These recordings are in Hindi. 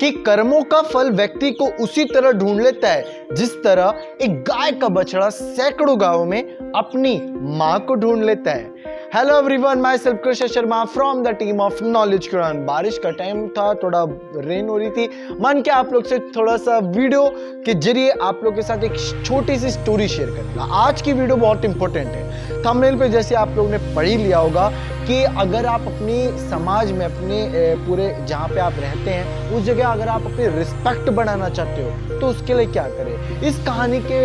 कि कर्मों का फल व्यक्ति को उसी तरह ढूंढ लेता है जिस तरह एक गाय का बछड़ा सैकड़ों गांवों में अपनी मां को ढूंढ लेता है। Hello everyone, my self Krishna Sharma from the team of knowledge Quran. बारिश का टाइम था, थोड़ा रेन हो रही थी, मन के आप लोग से थोड़ा सा वीडियो के जरिए आप लोग के साथ एक छोटी सी स्टोरी शेयर करूंगा। आज की वीडियो बहुत इंपॉर्टेंट है। थंबनेल पे जैसे आप लोग ने पढ़ ही लिया होगा कि अगर आप अपनी समाज में अपने पूरे जहाँ पे आप रहते हैं उस जगह अगर आप अपनी रिस्पेक्ट बढ़ाना चाहते हो तो उसके लिए क्या करें, इस कहानी के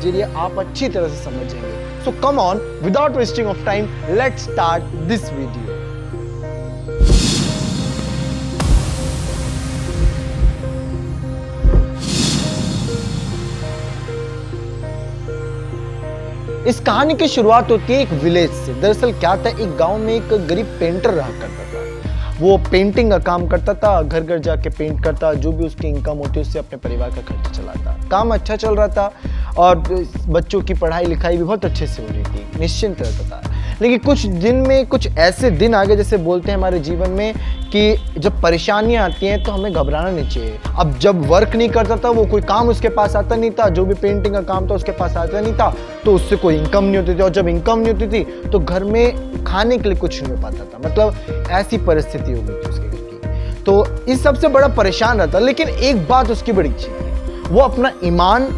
जरिए आप अच्छी तरह से समझेंगे। So come on, without wasting of time, let's start this video. इस कहानी की शुरुआत होती है एक विलेज से। दरअसल क्या था, एक गांव में एक गरीब पेंटर रहा करता था। वो पेंटिंग का काम करता था, घर घर जाके पेंट करता, जो भी उसकी इनकम होती उससे अपने परिवार का खर्चा चलाता। काम अच्छा चल रहा था और बच्चों की पढ़ाई लिखाई भी बहुत अच्छे से हो रही थी, निश्चिंत रहता था। लेकिन कुछ दिन में कुछ ऐसे दिन आ गए, जैसे बोलते हैं हमारे जीवन में कि जब परेशानियां आती हैं तो हमें घबराना नहीं चाहिए। अब जब वर्क नहीं करता था, वो कोई काम उसके पास आता नहीं था, जो भी पेंटिंग का काम था उसके पास आता नहीं था, तो उससे कोई इनकम नहीं होती थी। और जब इनकम नहीं होती थी तो घर में खाने के लिए कुछ नहीं हो पाता था। मतलब ऐसी परिस्थिति हो गई थी उसके घर की। तो इस सबसे बड़ा परेशान रहता। लेकिन एक बात उसकी बड़ी अच्छी थी, वो अपना ईमान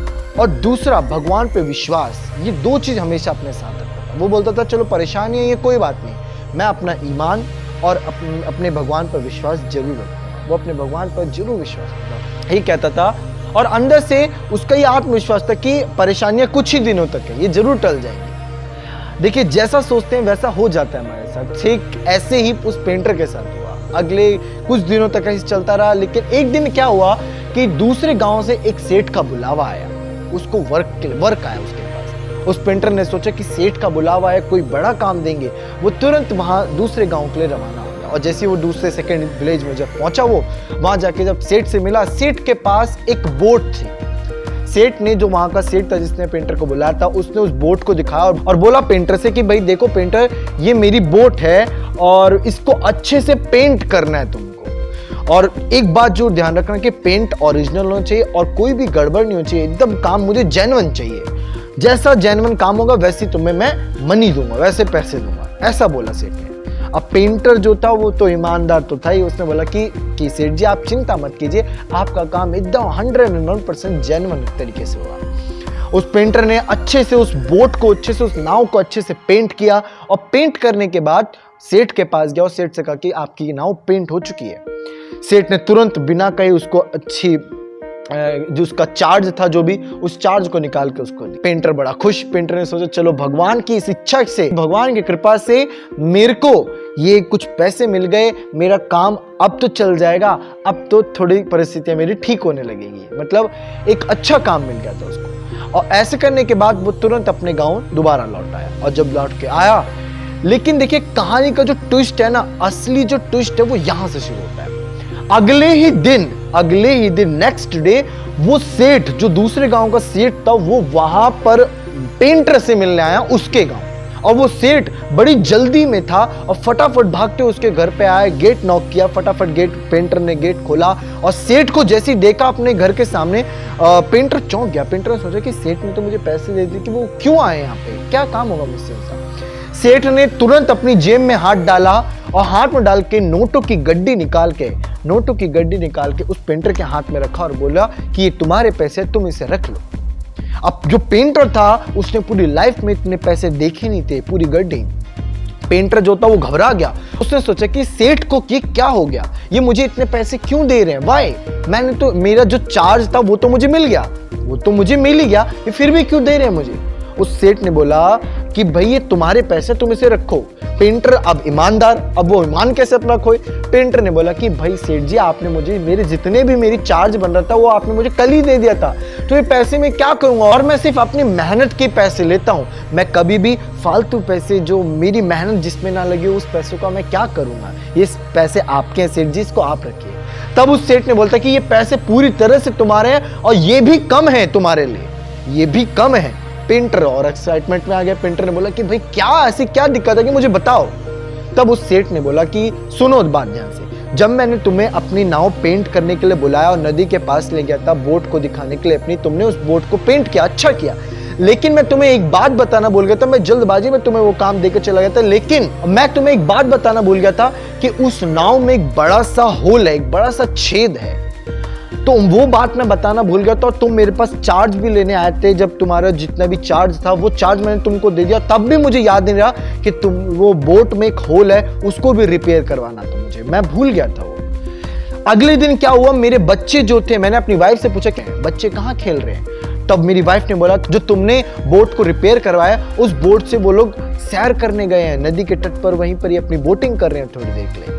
और दूसरा भगवान पे विश्वास, ये दो चीज हमेशा अपने साथ रखता था। वो बोलता था चलो परेशानी है ये कोई बात नहीं, मैं अपना ईमान और अपने भगवान पर विश्वास जरूर रखूंगा। वो अपने भगवान पर जरूर विश्वास रखता, यही कहता था। और अंदर से उसका ये आत्मविश्वास था कि परेशानियां कुछ ही दिनों तक है, ये जरूर टल जाएंगी। देखिए, जैसा सोचते हैं वैसा हो जाता है हमारे साथ। ठीक ऐसे ही उस पेंटर के साथ हुआ। अगले कुछ दिनों तक ऐसे चलता रहा। लेकिन एक दिन क्या हुआ कि दूसरे गांव से एक सेठ का बुलावा आया, उसको वर्क आया उसके पास। उस पेंटर ने सोचा कि सेठ का बुलावा है, कोई बड़ा काम देंगे। वो तुरंत वहां दूसरे गांव के लिए रवाना हो गया। और जैसे ही वो दूसरे सेकंड विलेज में जब पहुंचा, वो वहां जाके जब सेठ से मिला, सेठ के पास एक बोट थी। सेठ ने, जो वहां का सेठ था जिसने पेंटर को बुलाया था, उसने उस बोट को दिखाया और बोला पेंटर से कि भाई देखो पेंटर, ये मेरी बोट है और इसको अच्छे से पेंट करना है तुमको। और एक बात जो ध्यान रखना कि पेंट ओरिजिनल होना चाहिए और कोई भी गड़बड़ नहीं होनी चाहिए। एकदम काम मुझे जेन्युइन चाहिए। जैसा जेन्युइन काम होगा वैसे तुम्हें मैं मनी दूंगा, वैसे पैसे दूंगा, ऐसा बोला सेठ ने। अब पेंटर जो था वो तो ईमानदार तो था ही। उसने बोला कि सेठ जी आप चिंता मत कीजिए, आपका काम एकदम 101% जेन्युइन तरीके से होगा। उस पेंटर ने अच्छे से उस बोट को, अच्छे से उस नाव को अच्छे से पेंट किया। और पेंट करने के बाद सेठ के पास गया और सेठ से कहा कि आपकी नाव पेंट हो चुकी है। सेठ ने तुरंत बिना कहे उसको अच्छी जो उसका चार्ज था, जो भी उस चार्ज को निकाल के उसको दी। पेंटर बड़ा खुश। पेंटर ने सोचा चलो भगवान की इस इच्छा से, भगवान की कृपा से मेरे को ये कुछ पैसे मिल गए, मेरा काम अब तो चल जाएगा, अब तो थोड़ी परिस्थितियां मेरी ठीक होने लगेगी। मतलब एक अच्छा काम मिल गया था उसको। और ऐसे करने के बाद वो तुरंत अपने गाँव दोबारा लौट आया। और जब लौट के आया, लेकिन देखिए कहानी का जो ट्विस्ट है ना, असली जो ट्विस्ट है वो यहां से शुरू होता है। अगले ही दिन नेक्स्ट डे वो सेठ, जो दूसरे गांव का सेठ था, वो वहां पर पेंटर से मिलने आया उसके गांव। और वो सेठ बड़ी जल्दी में था और फटाफट भागते उसके घर पे आया, गेट नॉक किया, फटाफट पेंटर ने गेट खोला। और सेठ को जैसे ही देखा अपने घर के सामने, पेंटर चौंक गया। पेंटर ने सोचा कि सेठ ने तो मुझे पैसे दे दिए, कि वो क्यों आए यहाँ पे, क्या काम होगा मुझसे ऐसा। सेठ ने तुरंत अपनी जेब में हाथ डाला और हाथ में डाल के नोटों की गड्डी निकाल के उस पेंटर के हाथ में रखा और बोला कि ये तुम्हारे पैसे, तुम इसे रख लो। अब जो पेंटर था उसने पूरी लाइफ में इतने पैसे देखे नहीं थे, पूरी गड्डी। पेंटर जो था वो घबरा गया। उसने सोचा कि सेठ को ये क्या हो गया, ये मुझे इतने पैसे क्यों दे रहे हैं, वाई, मैंने तो, मेरा जो चार्ज था वो तो मुझे मिल गया, वो तो मुझे मिल ही गया, ये फिर भी क्यों दे रहे हैं मुझे। उस सेठ ने बोला कि भाई ये तुम्हारे पैसे, तुम इसे रखो। पेंटर अब ईमानदार, अब वो ईमान कैसे अपना खोए। पेंटर ने बोला कि भाई सेठ जी, आपने मुझे मेरे जितने भी मेरी चार्ज बन रहा था वो आपने मुझे कल ही दे दिया था, तो ये पैसे मैं क्या करूंगा। और मैं सिर्फ अपनी मेहनत के पैसे लेता हूं, मैं कभी भी फालतू पैसे, जो मेरी मेहनत जिसमें ना लगी उस पैसों का मैं क्या करूंगा। ये पैसे आपके हैं सेठ जी, इसको आप रखिए। तब उस सेठ ने बोलता कि ये पैसे पूरी तरह से तुम्हारे हैं और ये भी कम है तुम्हारे लिए, ये भी कम है। पेंटर और एक्साइटमेंट में आ गया। पेंटर ने बोला कि भाई क्या ऐसी क्या दिक्कत है कि मुझे बताओ। तब उस सेठ ने बोला कि सुनो बात ध्यान से, जब मैंने तुम्हें अपनी नाव पेंट करने के लिए बुलाया और नदी के पास ले गया था बोट को दिखाने के लिए अपनी, तुमने उस बोट को पेंट किया, अच्छा किया। लेकिन मैं तुम्हें एक बात बताना भूल गया था, मैं जल्दबाजी में तुम्हें वो काम देकर चला गया था, लेकिन मैं तुम्हें एक बात बताना भूल गया था कि उस नाव में एक बड़ा सा होल है, एक बड़ा सा छेद है। तो वो बात मैं बताना भूल गया था और तुम मेरे पास चार्ज भी लेने आए थे। जब तुम्हारा जितना भी चार्ज था वो चार्ज मैंने तुमको दे दिया, तब भी मुझे याद नहीं रहा कि तुम वो बोट में एक होल है उसको भी रिपेयर करवाना था मुझे, मैं भूल गया था वो। अगले दिन क्या हुआ, मेरे बच्चे जो थे, मैंने अपनी वाइफ से पूछा कि बच्चे कहाँ खेल रहे हैं, तब मेरी वाइफ ने बोला जो तुमने बोट को रिपेयर करवाया उस बोट से वो लोग सैर करने गए हैं नदी के तट पर, वहीं पर ही अपनी बोटिंग कर रहे हैं थोड़ी देर के लिए।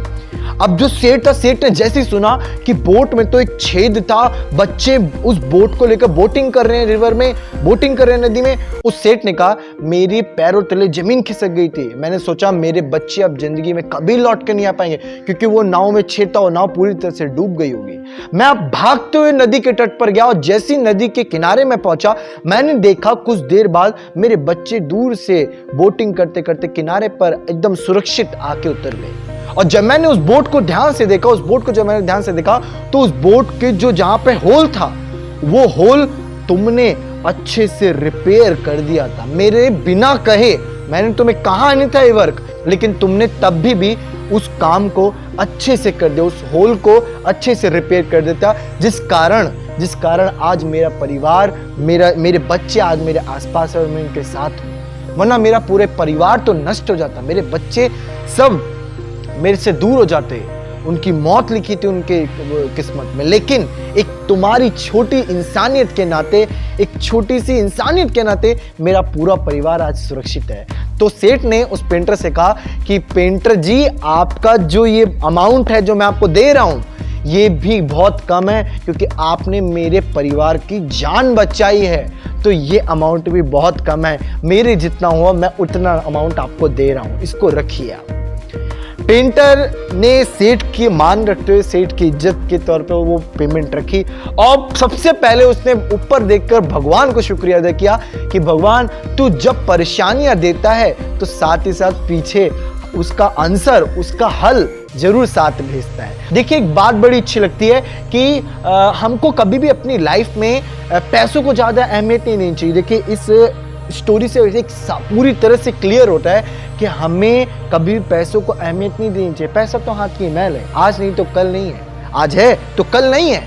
अब जो सेठ था, सेठ ने जैसे ही सुना कि बोट में तो एक छेद था, बच्चे उस बोट को लेकर बोटिंग कर रहे हैं, रिवर में बोटिंग कर रहे हैं नदी में, उस सेठ ने कहा मेरे पैरों तले जमीन खिसक गई थी। मैंने सोचा मेरे बच्चे अब जिंदगी में कभी लौट कर नहीं आ पाएंगे, क्योंकि वो नाव में छेद था और नाव पूरी तरह से डूब गई होगी। मैं अब भागते हुए नदी के तट पर गया और जैसी नदी के किनारे में पहुंचा, मैंने देखा कुछ देर बाद मेरे बच्चे दूर से बोटिंग करते करते किनारे पर एकदम सुरक्षित आके उतर गए। और जब मैंने उस बोट को ध्यान से देखा, तो उस बोट के जो जहां पे होल था, वो होल तुमने अच्छे से रिपेयर कर दिया था मेरे बिना कहे। मैंने तुम्हें कहा नहीं था ये वर्क, लेकिन तुमने तब भी उस काम को अच्छे से कर दिया, उस होल को अच्छे से रिपेयर कर देता, जिस कारण आज मेरा परिवार, मेरे बच्चे आज मेरे आसपास है और मैं उनके साथ हूं। वरना मेरा पूरे परिवार तो नष्ट हो जाता, मेरे बच्चे सब मेरे से दूर हो जाते, उनकी मौत लिखी थी उनके किस्मत में। लेकिन एक तुम्हारी छोटी इंसानियत के नाते, एक छोटी सी इंसानियत के नाते मेरा पूरा परिवार आज सुरक्षित है। तो सेठ ने उस पेंटर से कहा कि पेंटर जी, आपका जो ये अमाउंट है जो मैं आपको दे रहा हूं, ये भी बहुत कम है, क्योंकि आपने मेरे परिवार की जान बचाई है, तो ये अमाउंट भी बहुत कम है। मेरे जितना हुआ मैं उतना अमाउंट आपको दे रहा हूं, इसको रखिए आप। पेंटर ने सेठ की मान रखते हुए, सेठ की इज्जत के तौर पे वो पेमेंट रखी और सबसे पहले उसने ऊपर देखकर भगवान को शुक्रिया अदा किया कि भगवान, तू जब परेशानियां देता है तो साथ ही साथ पीछे उसका आंसर, उसका हल जरूर साथ भेजता है। देखिए, एक बात बड़ी अच्छी लगती है कि हमको कभी भी अपनी लाइफ में पैसों को ज्यादा अहमियत नहीं देनी चाहिए। देखिए, इस स्टोरी से एक पूरी तरह से क्लियर होता है कि हमें कभी भी पैसों को अहमियत नहीं देनी चाहिए। पैसा तो हाथ की मैल है, आज नहीं तो कल नहीं है, आज है तो कल नहीं है,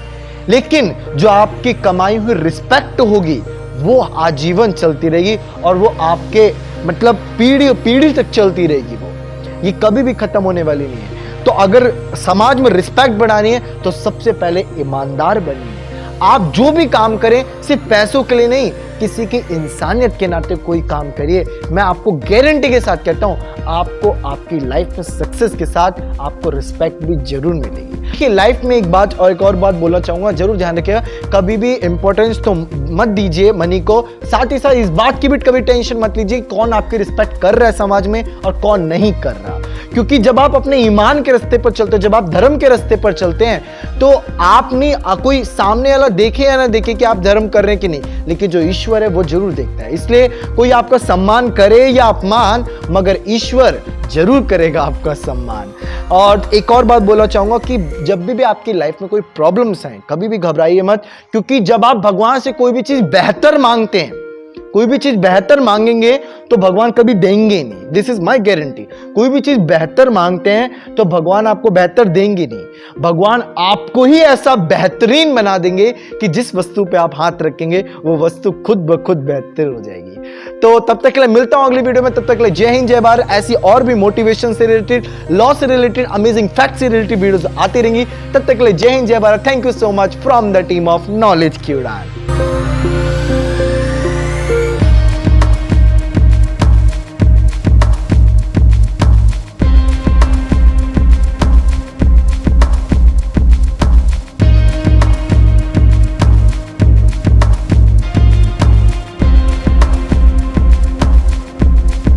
लेकिन जो आपकी कमाई हुई रिस्पेक्ट होगी वो आजीवन चलती रहेगी और वो आपके मतलब पीढ़ी तक चलती रहेगी, वो ये कभी भी खत्म होने वाली नहीं है। तो अगर समाज में रिस्पेक्ट बढ़ानी है तो सबसे पहले ईमानदार बनिए। आप जो भी काम करें सिर्फ पैसों के लिए नहीं, किसी की इंसानियत के नाते कोई काम करिए। मैं आपको गारंटी के साथ कहता हूं, आपको आपकी लाइफ में सक्सेस के साथ आपको रिस्पेक्ट भी जरूर मिलेगी। देखिए, लाइफ में एक और बात बोलना चाहूंगा, जरूर ध्यान रखिएगा, कभी भी इंपॉर्टेंस तो मत दीजिए मनी को, साथ ही साथ इस बात की भी कभी टेंशन मत लीजिए कौन आपकी रिस्पेक्ट कर रहा है समाज में और कौन नहीं कर रहा। क्योंकि जब आप अपने ईमान के रास्ते पर चलते हो, जब आप धर्म के रास्ते पर चलते हैं, तो आपने कोई सामने वाला देखे या ना देखे कि आप धर्म कर रहे हैं कि नहीं, लेकिन जो ईश्वर है वो जरूर देखता है। इसलिए कोई आपका सम्मान करे या अपमान, मगर ईश्वर जरूर करेगा आपका सम्मान। और एक और बात बोलना चाहूंगा कि जब भी आपकी लाइफ में कोई प्रॉब्लम्स आए, कभी भी घबराइए मत, क्योंकि जब आप भगवान से कोई भी चीज बेहतर मांगते हैं, कोई भी चीज बेहतर मांगेंगे तो भगवान कभी देंगे नहीं। This is my guarantee. कोई भी चीज बेहतर मांगते हैं तो भगवान आपको बेहतर देंगे नहीं, भगवान आपको ही ऐसा बेहतरीन बना देंगे कि जिस वस्तु पे आप हाथ रखेंगे वो वस्तु खुद ब खुद बेहतर हो जाएगी। तो तब तक के लिए मिलता हूं अगली वीडियो में, तब तक के लिए जय हिंद जय भारत। ऐसी और भी मोटिवेशन से रिलेटेड, लॉ से रिलेटेड, अमेजिंग फैक्ट से रिलेटेड वीडियोस आती रहेंगी। तब तक के लिए जय हिंद जय Bharat. Thank you so much from the team of knowledge की उड़ान।